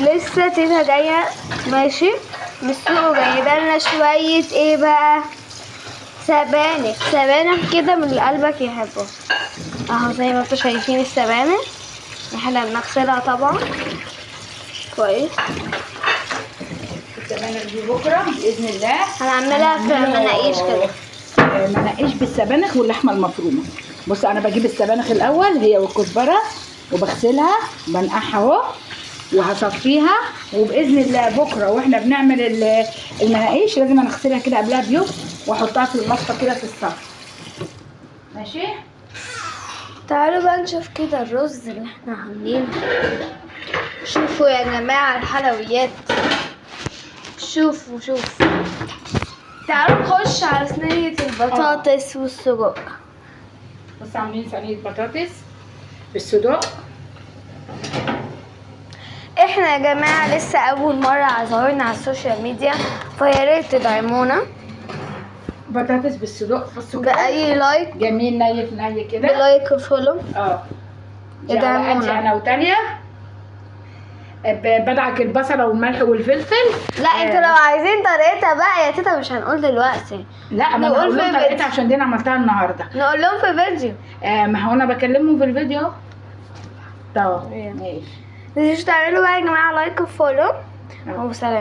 لسه تيتا جايه ماشي من السوق وجايبه لنا شويه ايه بقى، سبانخ كده من اللي قلبك يحبه اهو، زي ما انتوا شايفين السبانخ احنا بنغسلها طبعا كويس. السبانخ دي بكره باذن الله هنعملها في مناقيش كده، مناقيش بالسبانخ واللحمه المفرومه. بص انا بجيب السبانخ الاول هي والكزبره وبغسلها بنقعها اهو وهصفيها، وباذن الله بكره واحنا بنعمل المناقيش لازم نغسلها كده قبلها بيوم واحطها في المصفى كده في الصف. ماشي. تعالوا بقى نشوف كده الرز اللي احنا عاملينه. شوفوا يا جماعة الحلويات، شوفوا تعالوا نخش على صينية البطاطس والسجق. بص عاملين صينيه بطاطس بالصدق. احنا يا جماعة لسه اول مرة ظهرنا على السوشيال ميديا، فيا ريت تدعمونا بطاطس بالصدق بصوا كده بأي لايك، جميل ني كده بلايك وفولو. دي على قد انا وتانية بدعك البصله والملح والفلفل. لا انتوا لو عايزين طريقتها بقى يا تيتا مش هنقول دلوقتي، لا ما نقول نقول لهم في طريقتها عشان دي انا عملتها النهارده. نقول لهم في فيديو. ما هو انا بكلمهم في الفيديو اهو. طب ماشي. ماشي. متنسوش تعملوا بقى يا جماعة لايك وفولو وسلام.